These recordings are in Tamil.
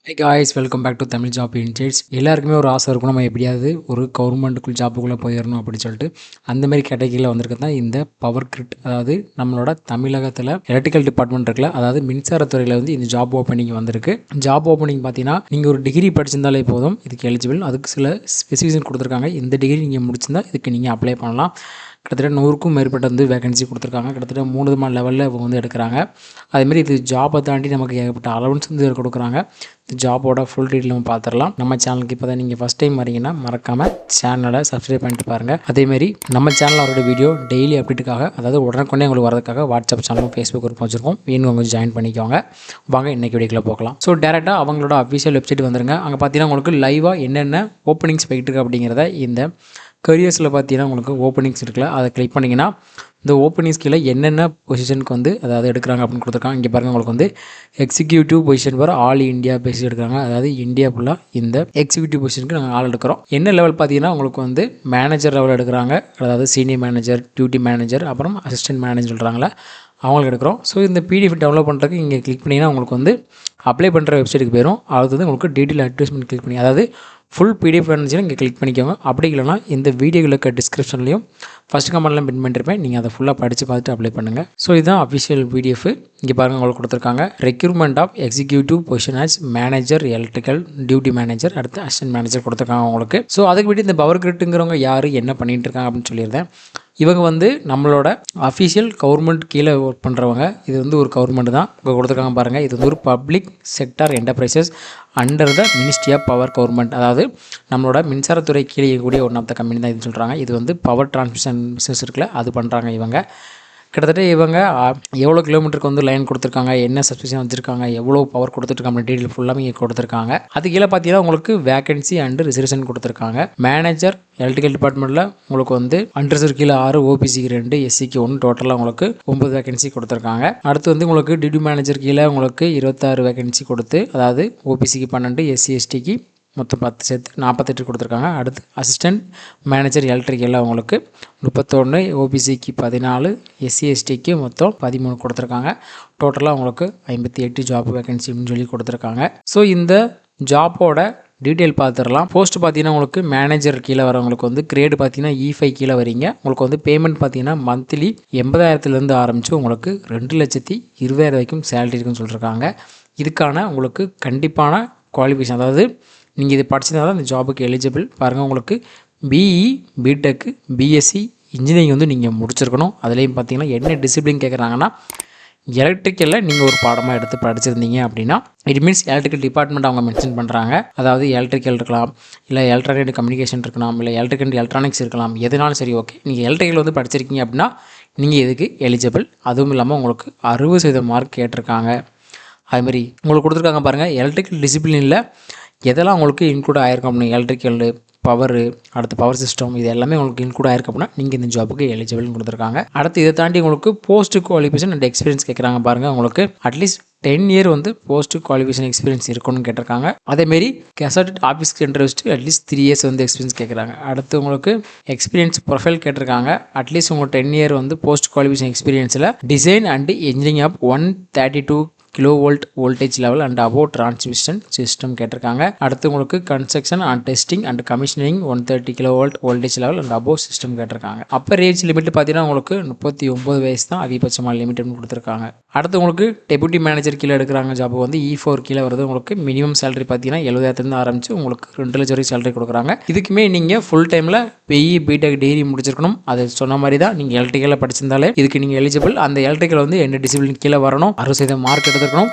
Hey guys, welcome back to Tamil job insights. எல்லாருக்குமே ஒரு ஆசை இருக்கும், நம்ம எப்படியாவது ஒரு கவர்மெண்ட்டுக்குள் ஜாப்புக்குள்ளே போயிடணும் அப்படின்னு சொல்லிட்டு. அந்தமாரி கேட்டகரியில் வந்திருக்கிறது தான் இந்த பவர் கிரிட். அதாவது நம்மளோட தமிழகத்தில் எலக்ட்ரிக்கல் டிபார்ட்மெண்ட் இருக்குல்ல, அதாவது மின்சாரத்துறையில் வந்து இந்த ஜாப் ஓப்பனிங் வந்திருக்கு. ஜாப் ஓப்பனிங் பார்த்தீங்கன்னா நீங்கள் ஒரு டிகிரி படிச்சிருந்தாலே போதும் இதுக்கு எலிஜிபிள். அதுக்கு சில ஸ்பெசிஃபிகேஷன் கொடுத்துருக்காங்க. இந்த டிகிரி நீங்கள் முடிச்சிருந்தால் இதுக்கு நீங்கள் அப்ளை பண்ணலாம். கிட்டத்தட்ட 100க்கும் மேற்பட்ட வந்து வேகன்சி கொடுத்துருக்காங்க. கிட்டத்தட்ட 3 விதமான லெவலில் இவங்க வந்து எடுக்கிறாங்க. அதேமாதிரி இது ஜாப்பை தாண்டி நமக்கு ஏகப்பட்ட அலவன்ஸ் வந்து கொடுக்குறாங்க. இந்த ஜாபோட ஃபுல் டீட்டெயில் நம்ம பார்த்துடலாம். நம்ம சேனலுக்கு இப்போ தான் நீங்கள் ஃபஸ்ட் டைம் வரீங்கன்னா மறக்காமல் சேனலை சப்ஸ்கிரைப் பண்ணிட்டு பாருங்கள். அதேமாதிரி நம்ம சேனலில் அவரோட வீடியோ டெய்லி அப்டேட்டுக்காக, அதாவது உடனுக்குடனே உங்களுக்கு வரதுக்காக வாட்ஸ்அப் சேனலும் ஃபேஸ்புக் குரூப் வச்சுருக்கோம். வேணும் கொஞ்சம் ஜாயின் பண்ணிக்கோங்க. வாங்க இன்றைக்கி வீடியோக்குள்ளே போகலாம். ஸோ டேரெக்டாக அவங்களோட அஃபிஷியல் வெப்சைட் வந்துருங்க. அங்கே பார்த்தீங்கன்னா உங்களுக்கு லைவாக என்னென்ன ஓப்பனிங்ஸ் போயிட்டு இருக்கு அப்படிங்கிறத இந்த கரியர்ஸில் பார்த்தீங்கன்னா உங்களுக்கு ஓப்பனிங்ஸ் இருக்குல்ல, அதை கிளிக் பண்ணிங்கன்னா இந்த ஓப்பனிங்ஸ் கீழே என்னென்ன பொசிஷனுக்கு வந்து அதாவது எடுக்கிறாங்க அப்படின்னு கொடுத்துருக்காங்க. இங்கே பாருங்கள், உங்களுக்கு வந்து எக்ஸிக்யூட்டிவ் பொசிஷன் வர ஆல் இந்தியா பேசிஸ் எடுக்கிறாங்க. அதாவது இந்தியா ஃபுல்லாக இந்த எக்ஸிக்யூட்டிவ் பொசிஷனுக்கு நாங்கள் ஆள் எடுக்கிறோம். என்ன லெவல் பார்த்தீங்கன்னா உங்களுக்கு வந்து மேனேஜர் லெவல் எடுக்கிறாங்க. அதாவது சீனியர் மேனேஜர், டியூட்டி மேனேஜர், அப்புறம் அசிஸ்டன்ட் மேனேஜர் சொல்கிறாங்களே அவங்களுக்கு எடுக்கிறோம். ஸோ இந்த பிடிஎஃப் டெவலப் பண்ணுறதுக்கு இங்கே கிளிக் பண்ணிங்கன்னா உங்களுக்கு வந்து அப்ளை பண்ணுற வெப்சைட்டுக்கு போயிடும். அது வந்து உங்களுக்கு டீட்டெயில் அட்வர்டைஸ்மெண்ட் கிளிக் பண்ணி, அதாவது ஃபுல் பிடிஎஃப் இருந்துச்சுன்னா இங்கே கிளிக் பண்ணிக்கோங்க. அப்படி இல்லைனா இந்த வீடியோவில் இருக்க டிஸ்கிரிப்ஷன்லையும் ஃபஸ்ட் கமெண்ட்லாம் பின் பண்ணிருப்பேன். நீங்கள் அதை ஃபுல்லாக படித்து பார்த்துட்டு அப்ளை பண்ணுங்கள். ஸோ இதுதான் அஃபிஷியல் பிடிஎஃப். இங்கே பாருங்கள், உங்களுக்கு கொடுத்துருக்காங்க recruitment of executive position as manager, electrical duty manager, அடுத்து அசிஸ்டன்ட் மேனேஜர் கொடுத்துருக்காங்க உங்களுக்கு. ஸோ அதுக்கு விட்டு இந்த பவர் கிரிட்டுங்கிறவங்க யார், என்ன பண்ணிகிட்டு இருக்காங்க அப்படின்னு சொல்லியிருந்தேன். இவங்க வந்து நம்மளோட அஃபிஷியல் கவர்மெண்ட் கீழே ஒர்க் பண்ணுறவங்க. இது வந்து ஒரு கவர்மெண்ட் தான் இங்கே கொடுத்துருக்காங்க பாருங்கள். இது வந்து ஒரு public sector enterprises under the ministry of power government. அதாவது நம்மளோட மின்சாரத்துறை கீழே கூடிய ஒன் ஆஃப் த கம்பெனி தான் இதுன்னு சொல்கிறாங்க. இது வந்து பவர் டிரான்ஸ்மிஷன் பிஸ்னஸ் இருக்குல்ல, அது பண்ணுறாங்க இவங்க. கிட்டத்தட்ட இவங்க எவ்வளோ கிலோமீட்டருக்கு வந்து லைன் கொடுத்துருக்காங்க, என்ன சப்ஸ்கிரிப்ஷன் வச்சுருக்காங்க, எவ்வளோ பவர் கொடுத்துருக்காங்க டீட்டெயில் ஃபுல்லாமே இங்கே கொடுத்துருக்காங்க. அது கீழே பார்த்தீங்கன்னா உங்களுக்கு வேகன்சி அண்டு ரிசர்வேஷன் கொடுத்துருக்காங்க. மேனேஜர் எலக்ட்ரிக்கல் டிபார்ட்மெண்ட்டில் உங்களுக்கு வந்து அன்ரிசர்வ் கீழே 6, ஓபிசிக்கு 2, எஸ்சிக்கு 1, டோட்டலாக உங்களுக்கு 9 வேகன்சி கொடுத்துருக்காங்க. அடுத்து வந்து உங்களுக்கு டியூட்டி மேனேஜர் கீழே உங்களுக்கு 26 வேகன்சி கொடுத்து, அதாவது ஓபிசிக்கு 12, எஸ்சி எஸ்டிக்கு மொத்தம் 10 சேர்த்து 48 கொடுத்துருக்காங்க. அடுத்து அசிஸ்டன்ட் மேனேஜர் எலக்ட்ரிக்கலில் அவங்களுக்கு 31, ஓபிசிக்கு 14, எஸ்சி எஸ்டிக்கு மொத்தம் 13 கொடுத்துருக்காங்க. டோட்டலாக அவங்களுக்கு 58 ஜாப் வேகன்சின்னு சொல்லி கொடுத்துருக்காங்க. ஸோ இந்த ஜாப்போட டீட்டெயில் பார்த்துடலாம். போஸ்ட் பார்த்தீங்கன்னா உங்களுக்கு மேனேஜர் கீழே வரவங்களுக்கு வந்து கிரேடு பார்த்தீங்கன்னா E5 கீழே வரீங்க. உங்களுக்கு வந்து பேமெண்ட் பார்த்தீங்கன்னா மந்த்லி 80,000 ஆரம்பித்து உங்களுக்கு 2,20,000 வரைக்கும் சேலரி இருக்குன்னு சொல்லியிருக்காங்க. இதுக்கான உங்களுக்கு கண்டிப்பான குவாலிஃபிகேஷன், அதாவது நீங்கள் இது படிச்சிருந்தா தான் இந்த ஜாபுக்கு எலிஜிபிள். பாருங்கள், உங்களுக்கு பிஇ, பிடெக், பிஎஸ்சி இன்ஜினியரிங் வந்து நீங்கள் முடிச்சிருக்கணும். அதுலேயும் பார்த்தீங்கன்னா என்ன டிசிப்ளின் கேட்குறாங்கன்னா, எலக்ட்ரிக்கலில் நீங்கள் ஒரு பாடமாக எடுத்து படிச்சிருந்தீங்க அப்படின்னா, இட் மீன்ஸ் எலக்ட்ரிக்கல் டிபார்ட்மெண்ட் அவங்க மென்ஷன் பண்ணுறாங்க. அதாவது எலக்ட்ரிக்கல் இருக்கலாம், இல்லை எலக்ட்ரானிக் கம்யூனிகேஷன் இருக்கலாம், இல்லை எலக்ட்ரிக்கல் எலக்ட்ரானிக்ஸ் இருக்கலாம், எதுனாலும் சரி ஓகே. நீங்கள் எலக்ட்ரிக்கல் வந்து படிச்சிருக்கீங்க அப்படின்னா நீங்கள் இதுக்கு எலிஜிபிள். அதுவும் இல்லாமல் உங்களுக்கு 60% மார்க் கேட்டிருக்காங்க. அதுமாதிரி உங்களுக்கு கொடுத்துருக்காங்க பாருங்கள், எலக்ட்ரிக்கல் டிசிப்ளினில் எதெல்லாம் உங்களுக்கு இன்க்ளூட் ஆகிருக்கும் அப்படின்னா, எலக்ட்ரிக்கல், பவரு, அடுத்து பவர் சிஸ்டம், இது எல்லாமே உங்களுக்கு இன்க்ளூட் ஆகிருக்கு அப்படின்னா நீங்கள் இந்த ஜாபுக்கு எலிஜிபிள்னு கொடுத்துருக்காங்க. அடுத்து இதை தாண்டி உங்களுக்கு போஸ்ட் குவாலிஃபிகேஷன் அண்ட் எக்ஸ்பீரியன்ஸ் கேட்குறாங்க பாருங்கள். உங்களுக்கு அட்லீஸ்ட் 10 இயர் வந்து போஸ்ட் குவாலிஃபிகேஷன் எக்ஸ்பீரியன்ஸ் இருக்கணும்னு கேட்டிருக்காங்க. அதேமாரி கெசட் ஆஃபீஸ்க்கு இன்டர்வியூஸ்ட்டு அட்லீஸ்ட் 3 இயர்ஸ் வந்து எக்ஸ்பீரியன்ஸ் கேட்குறாங்க. அடுத்து உங்களுக்கு எக்ஸ்பீரியன்ஸ் ப்ரொஃபைல் கேட்டிருக்காங்க. அட்லீஸ்ட் உங்களுக்கு 10 இயர் வந்து போஸ்ட் குவாலிஃபிகேஷன் எக்ஸ்பீரியன்ஸில் design and engineering of 132 kilovolt voltage level and above transmission system கேட்டிருக்காங்க. அடுத்து உங்களுக்கு construction and testing and commissioning 130 kilovolt voltage level and above system கேட்டிருக்காங்க. அப்பர் ஏஜ் லிமிட் பார்த்தீங்கன்னா உங்களுக்கு 39 வயசு தான் அதிகபட்சமாக லிமிட்னு கொடுத்துருக்காங்க. அடுத்து உங்களுக்கு டெபுட்டி மேனேஜர் கீழே எடுக்கிறாங்க. ஜாப் வந்து E4 கீழே வருது. உங்களுக்கு மினிமம் சேலரி பார்த்தீங்கன்னா 70,000 ஆரம்பிச்சு உங்களுக்கு 2 லட்சம் வரைக்கும் சேலரி கொடுக்குறாங்க. இதுக்குமே நீங்கள் ஃபுல் டைமில் பிஇ, பிடெக் டிகிரி முடிச்சிருக்கணும். அது சொன்ன மாதிரி தான் நீங்கள் எலக்ட்ரிக்கலில் படிச்சிருந்தாலே இதுக்கு நீங்கள் எலிஜிபிள். அந்த எலக்ட்ரிக்கல் வந்து என்ன டிசிப்ளின் கீழே வரணும், 60% மார்க் எடுத்துருக்கணும்,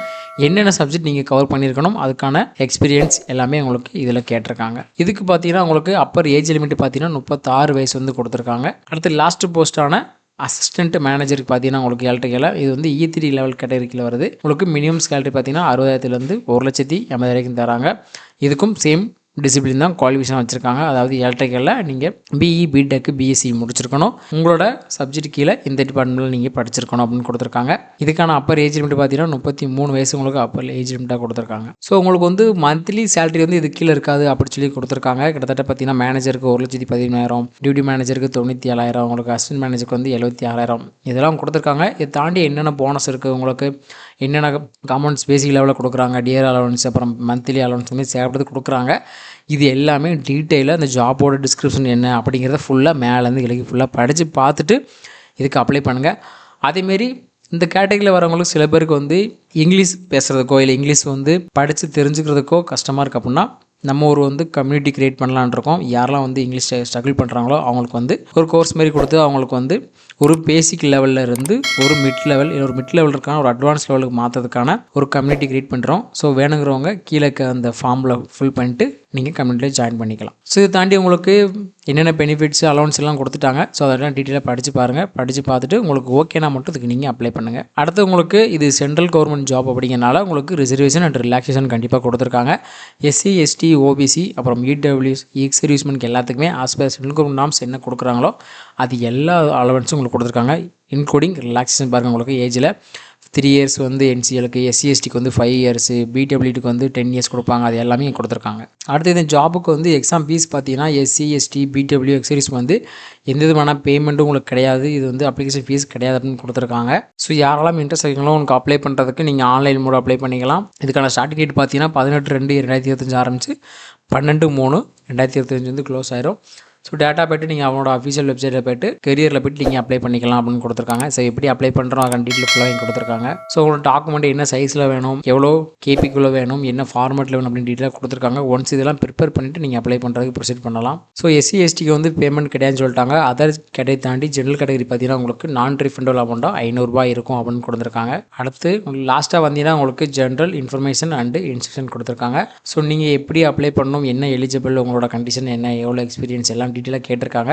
என்னென்ன சப்ஜெக்ட் நீங்கள் கவர் பண்ணியிருக்கணும், அதுக்கான எக்ஸ்பீரியன்ஸ் எல்லாமே உங்களுக்கு இதில் கேட்டிருக்காங்க. இதுக்கு பார்த்தீங்கன்னா உங்களுக்கு அப்பர் ஏஜ் லிமிட் பார்த்தீங்கன்னா 36 வயசு வந்து கொடுத்துருக்காங்க. அடுத்து லாஸ்ட் போஸ்ட்டான அசிஸ்டன்ட் மேனேஜருக்கு பார்த்தீங்கன்னா உங்களுக்கு எலக்ட்ரிக்கலில் இது வந்து E3 லெவல் கேட்டகரிக்கில் வருது. உங்களுக்கு மினிமம் சேலரி பார்த்தீங்கன்னா 60,000 1,80,000 வரைக்கும் தராங்க. இதுக்கும் சேம் டிசிப்ளின் தான் குவாலிஃபிகேஷன் வச்சுருக்காங்க. அதாவது எலக்ட்ரிக்கலில் நீங்கள் பிஇ, பிடெக், பிஎஸ்சி முடிச்சிருக்கணும். உங்களோட சப்ஜெக்ட் கீழே இந்த டிபார்ட்மெண்ட்டில் நீங்கள் படிச்சிருக்கணும் அப்படின்னு கொடுத்துருக்காங்க. இதுக்கான அப்பர் ஏஜ் லிமிட் பார்த்தீங்கன்னா 33 வயசு உங்களுக்கு அப்பர் ஏஜ் லிமிட்டாக கொடுத்துருக்காங்க. ஸோ உங்களுக்கு வந்து மந்த்லி சேலரி வந்து இது கீழே இருக்காது அப்படி சொல்லி கொடுத்துருக்காங்க. கிட்டத்தட்ட பார்த்தீங்கன்னா மேனேஜருக்கு 1,13,000, டியூட்டி மேனேஜருக்கு 97,000, உங்களுக்கு அசிஸ்டன்ட் மேனேஜருக்கு வந்து 76,000 இதெல்லாம் கொடுத்துருக்காங்க. இதை தாண்டி என்னென்ன போனஸ் இருக்குது உங்களுக்கு, என்னென்ன காம்பவுண்ட்ஸ் பேசிக் லெவலில் கொடுக்குறாங்க, டியர் அலவன்ஸ், அப்புறம் மந்த்லி அலவன்ஸ் வந்து சேர்ப்பது கொடுக்குறாங்க. இது எல்லாமே டீட்டெயிலாக அந்த ஜாபோட டிஸ்கிரிப்ஷன் என்ன அப்படிங்கிறத ஃபுல்லாக மேலேருந்து கிழக்கு ஃபுல்லாக படித்து பார்த்துட்டு இதுக்கு அப்ளை பண்ணுங்கள். அதேமாரி இந்த கேட்டகரியில் வரவங்களுக்கு சில பேருக்கு வந்து இங்கிலீஷ் பேசுகிறதுக்கோ இல்லை இங்கிலீஷ் வந்து படித்து தெரிஞ்சுக்கிறதுக்கோ கஷ்டமாக இருக்குது அப்படின்னா நம்ம ஒரு வந்து கம்யூனிட்டி க்ரியேட் பண்ணலான் இருக்கோம். யாரெல்லாம் வந்து இங்கிலீஷ் ஸ்ட்ரகிள் பண்ணுறாங்களோ அவங்களுக்கு வந்து ஒரு கோர்ஸ் மாதிரி கொடுத்து அவங்களுக்கு வந்து ஒரு பேசிக் லெவலில் இருந்து ஒரு மிட் லெவல் ஒரு மிட் லெவல் இருக்கான ஒரு அட்வான்ஸ் லெவலுக்கு மாற்றதுக்கான ஒரு கம்யூனிட்டி க்ரியேட் பண்ணுறோம். ஸோ வேணுங்கிறவங்க கீழே அந்த ஃபார்மில் ஃபில் பண்ணிட்டு நீங்கள் கம்யூனிட்டியில் ஜாயின் பண்ணிக்கலாம். ஸோ இதை தாண்டி உங்களுக்கு என்னென்ன பெனிஃபிட்ஸ் அலவன்ஸ் எல்லாம் கொடுத்துட்டாங்க. ஸோ அதெல்லாம் டீட்டெயிலாக படித்து பாருங்கள். படித்து பார்த்துட்டு உங்களுக்கு ஓகேனா மட்டும் இதுக்கு நீங்கள் அப்ளை பண்ணுங்கள். அடுத்து உங்களுக்கு இது சென்ட்ரல் கவர்மெண்ட் ஜாப் அப்படிங்கிறனால உங்களுக்கு ரிசர்வேஷன் அண்ட் ரிலாக்ஸேஷன் கண்டிப்பாக கொடுத்துருக்காங்க. எஸ்சி, எஸ்டி, ஓபிசி, அப்புறம் இடபிள்யூஎஸ், எக்ஸ் சர்வீஸ்மென்ட்க்கு எல்லாத்துக்குமே as per central government norms என்ன கொடுக்குறாங்களோ அது எல்லா அலவன்ஸும் உங்களுக்கு கொடுத்துருக்காங்க. இன்க்ளூடிங் ரிலாக்ஸேஷன் பாருங்கள். உங்களுக்கு ஏஜில் 3 இயர்ஸ் வந்து என்சிஎலுக்கு, எஸ்சி எஸ்டிக்கு வந்து 5 இயர்ஸு, பிடபிள்யூடிக்கு வந்து 10 இயர்ஸ் கொடுப்பாங்க. அது எல்லாமே கொடுத்துருக்காங்க. அடுத்து இந்த ஜாபுக்கு வந்து எக்ஸாம் ஃபீஸ் பார்த்தீங்கன்னா எஸ்சி, எஸ்டி, பிடபிள்யூ, எக்ஸரிஸ் வந்து எந்த விதமான பேமெண்ட்டும் உங்களுக்கு கிடையாது. இது வந்து அப்ளிகேஷன் ஃபீஸ் கிடையாது அப்படின்னு கொடுத்துருக்காங்க. ஸோ யாரெல்லாம் இன்ட்ரெஸ்ட் இருக்கீங்களோ உங்களுக்கு அப்ளை பண்ணுறதுக்கு நீங்கள் ஆன்லைன் மூலம் அப்ளை பண்ணிக்கலாம். இதுக்கான ஸ்டார்டிங் டேட் பார்த்தீங்கன்னா 18/2/2025 ஆரம்பிச்சு 12/3/2025 வந்து க்ளோஸ் ஆயிரும். ஸோ டேட்டா போய்ட்டு நீங்கள் அவனோட அஃபிஷியல் வெப்சைட்டில் போய்ட்டு கெரியரில் போய்ட்டு நீங்கள் அப்ளை பண்ணிக்கலாம் அப்படின்னு கொடுத்துருக்காங்க. ஸோ எப்படி அப்ளை பண்ணுறோம் அதுக்கான டீட்டெயில் ஃபுல்லாக இங்கே கொடுத்துருக்காங்க. ஸோ உங்களோட டாக்குமெண்ட் என்ன சைஸில் வேணும், எவ்வளோ கேபிக்குள்ளே வேணும், என்ன ஃபார்மெட்டில் வேணும் அப்படின்னு டீட்டெயிலாக கொடுத்துருக்காங்க. ஒன்ஸ் இதெல்லாம் ப்ரிப்பேர் பண்ணிவிட்டு நீங்கள் அப்ளை பண்ணுறதுக்கு ப்ரொசீட் பண்ணலாம். ஸோ எஸ்சி எஸ்டிக்கு வந்து பேமெண்ட் கிடையாதுன்னு சொல்லிட்டாங்க. அதர் கேட்டகரி தாண்டி ஜென்ரல் கேட்டகரி பார்த்தீங்கன்னா உங்களுக்கு நான் ரீஃபண்டபிள் அமௌண்ட்டாக 500 ரூபாய் இருக்கும் அப்படின்னு கொடுத்துருக்காங்க. அடுத்து உங்களுக்கு லாஸ்ட்டாக வந்தீங்கன்னா உங்களுக்கு ஜென்ரல் இன்ஃபர்மேஷன் அண்டு இன்ஸ்ட்ரக்ஷன் கொடுத்துருக்காங்க. ஸோ நீங்கள் எப்படி அப்ளை பண்ணணும், என்ன எலிஜிபிள், உங்களோட கண்டிஷன் என்ன, எவ்வளோ எக்ஸ்பீரியன்ஸ் எல்லாம் டீட்டெயிலாக கேட்டிருக்காங்க.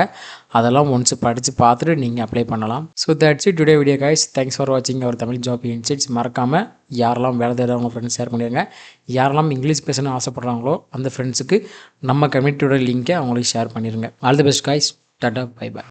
அதெல்லாம் ஒன்ஸ் படித்து பார்த்துட்டு நீங்கள் அப்ளை பண்ணலாம். So that's it today video guys. Thanks for வாட்சிங் அவர் தமிழ் ஜாப் இன்சைட்ஸ். மறக்காமல் யாரெல்லாம் வேலை தேட அவங்க ஃப்ரெண்ட்ஸ் ஷேர் பண்ணிடுங்க. யாரெல்லாம் இங்கிலீஷ் பேசணும்னு ஆசைப்படுறாங்களோ அந்த ஃப்ரெண்ட்ஸுக்கு நம்ம கம்யூனிட்டியோட லிங்கை அவங்களுக்கு ஷேர் பண்ணிடுங்க. All the best guys. Tata, bye by.